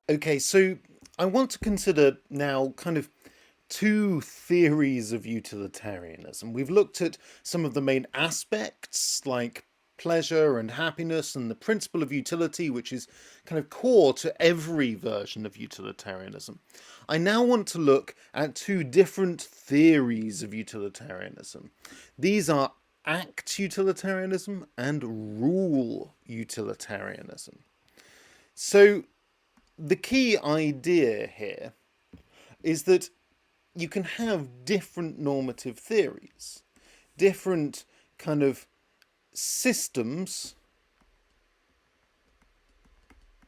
Okay, so I want to consider now kind of two theories of utilitarianism. We've looked at some of the main aspects like pleasure and happiness and the principle of utility, which is kind of core to every version of utilitarianism. I now want to look at two different theories of utilitarianism. These are act utilitarianism and rule utilitarianism. So the key idea here is that you can have different normative theories, different kind of systems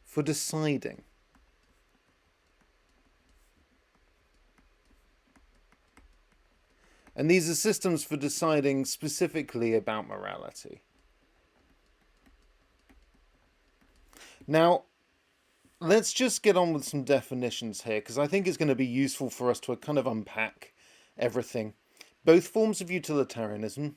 for deciding. And these are systems for deciding specifically about morality. Now, let's just get on with some definitions here, because I think it's going to be useful for us to kind of unpack everything. Both forms of utilitarianism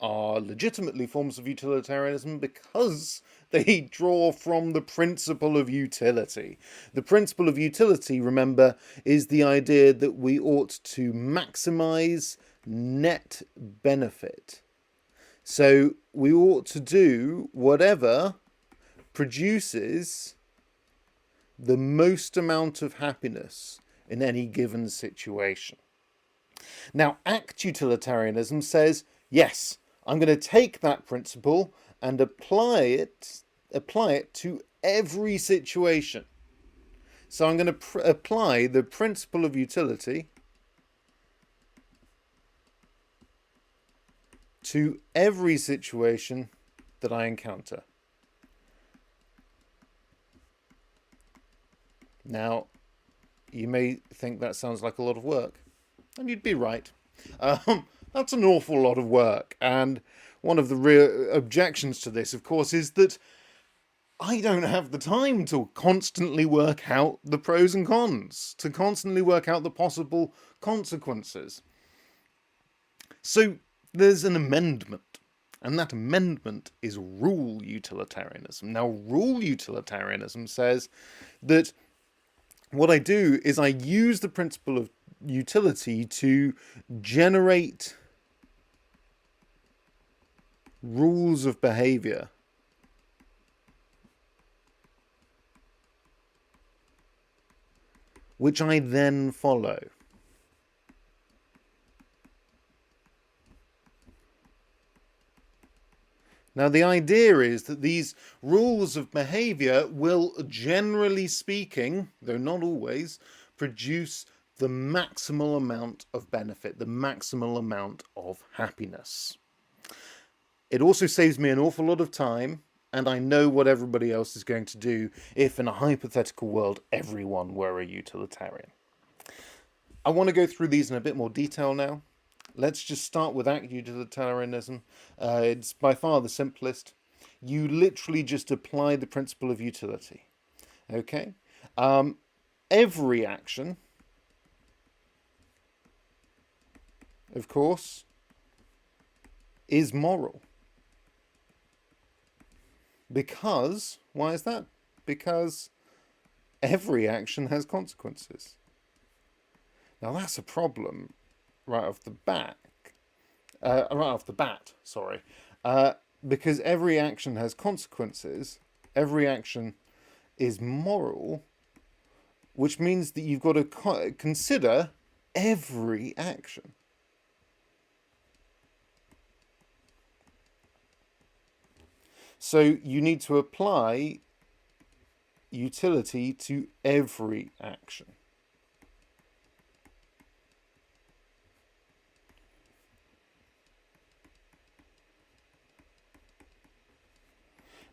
are legitimately forms of utilitarianism because they draw from the principle of utility. The principle of utility, remember, is the idea that we ought to maximize net benefit. So we ought to do whatever produces the most amount of happiness in any given situation. Now, act utilitarianism says, yes, I'm going to take that principle and apply it to every situation. So I'm going to apply the principle of utility to every situation that I encounter. Now, you may think that sounds like a lot of work, and you'd be right. That's an awful lot of work, and one of the real objections to this, of course, is that I don't have the time to constantly work out the pros and cons, to constantly work out the possible consequences. So there's an amendment, and that amendment is rule utilitarianism. Now, rule utilitarianism says that what I do is I use the principle of utility to generate rules of behavior which I then follow. Now, the idea is that these rules of behavior will, generally speaking, though not always, produce the maximal amount of benefit, the maximal amount of happiness. It also saves me an awful lot of time, and I know what everybody else is going to do if, in a hypothetical world, everyone were a utilitarian. I want to go through these in a bit more detail now. Let's just start with act utilitarianism. It's by far the simplest. You literally just apply the principle of utility. Okay? Every action, of course, is moral. Because, why is that? Because every action has consequences. Now that's a problem right off the bat. Because every action has consequences. Every action is moral, which means that you've got to consider every action. So you need to apply utility to every action.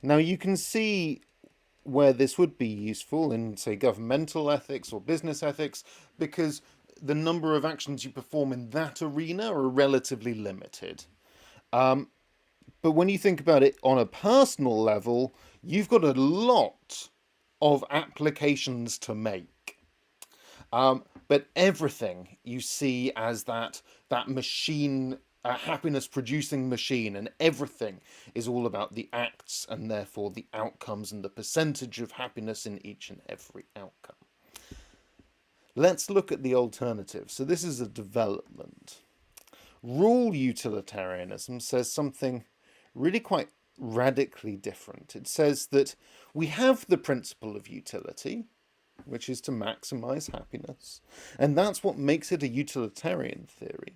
Now you can see where this would be useful in, say, governmental ethics or business ethics, because the number of actions you perform in that arena are relatively limited. But when you think about it on a personal level, you've got a lot of applications to make. But everything you see as that machine happiness producing machine, and everything is all about the acts and therefore the outcomes and the percentage of happiness in each and every outcome. Let's look at the alternative. So this is a development. Rule utilitarianism says something really quite radically different. It says that we have the principle of utility, which is to maximize happiness, and that's what makes it a utilitarian theory.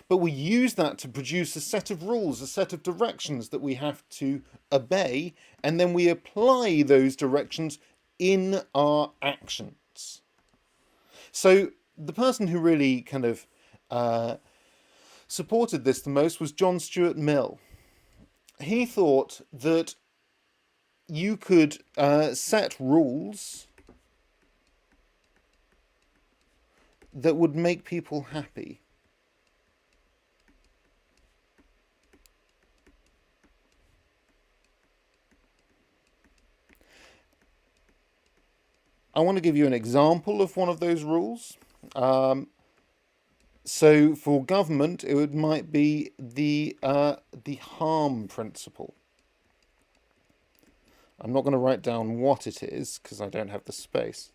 But we use that to produce a set of rules, a set of directions that we have to obey, and then we apply those directions in our actions. So the person who really kind of supported this the most was John Stuart Mill. He thought that you could set rules that would make people happy. I want to give you an example of one of those rules. So for government, it might be the harm principle. I'm not going to write down what it is because I don't have the space.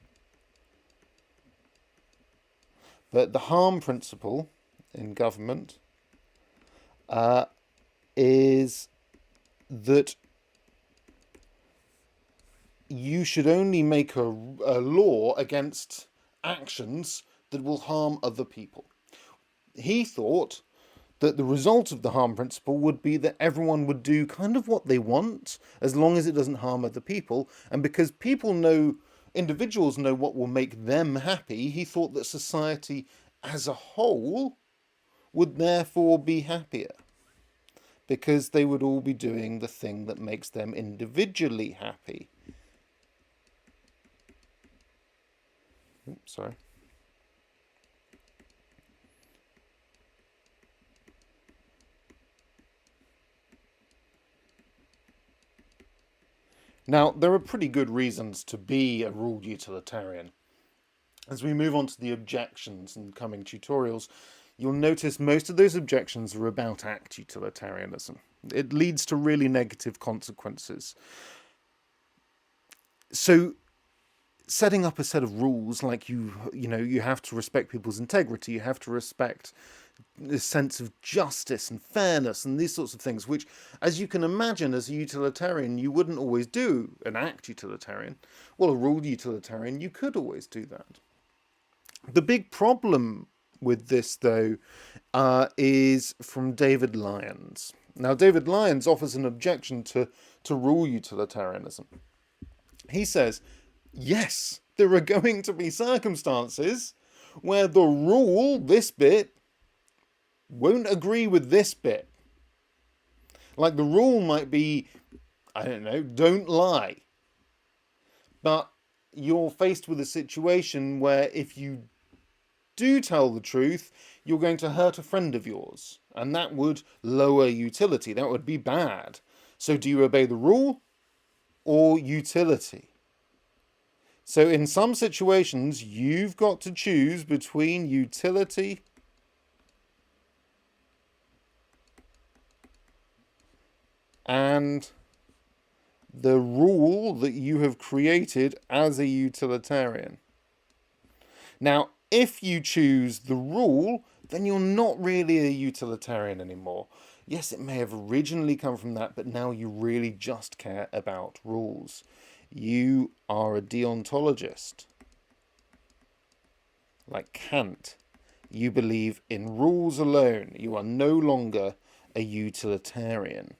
But the harm principle in government is that you should only make a law against actions that will harm other people. He thought that the result of the harm principle would be that everyone would do kind of what they want as long as it doesn't harm other people. And because people know, individuals know what will make them happy, he thought that society as a whole would therefore be happier because they would all be doing the thing that makes them individually happy. Oops, sorry. Now, there are pretty good reasons to be a ruled utilitarian. As we move on to the objections in coming tutorials, you'll notice most of those objections are about act utilitarianism. It leads to really negative consequences. So, setting up a set of rules like you have to respect people's integrity, you have to respect this sense of justice and fairness and these sorts of things, which, as you can imagine, as a utilitarian, you wouldn't always do. An act utilitarian. Well, a ruled utilitarian, you could always do that. The big problem with this, though, is from David Lyons. Now, David Lyons offers an objection to rule utilitarianism. He says, yes, there are going to be circumstances where the rule, this bit, won't agree with this bit. Like the rule might be, I don't know, don't lie. But you're faced with a situation where if you do tell the truth, you're going to hurt a friend of yours. And that would lower utility. That would be bad. So do you obey the rule or utility? So in some situations, you've got to choose between utility and the rule that you have created as a utilitarian. Now, if you choose the rule, then you're not really a utilitarian anymore. Yes, it may have originally come from that, but now you really just care about rules. You are a deontologist. Like Kant. You believe in rules alone. You are no longer a utilitarian.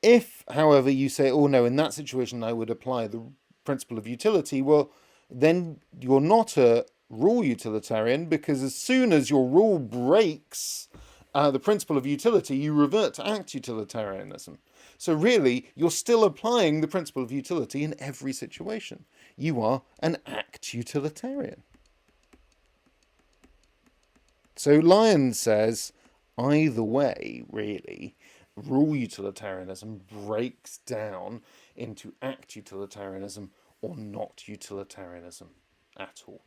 If, however, you say, oh no, in that situation I would apply the principle of utility, well, then you're not a rule utilitarian, because as soon as your rule breaks the principle of utility, you revert to act utilitarianism. So really, you're still applying the principle of utility in every situation. You are an act utilitarian. So Lyons says, either way, really, rule utilitarianism breaks down into act utilitarianism or not utilitarianism at all.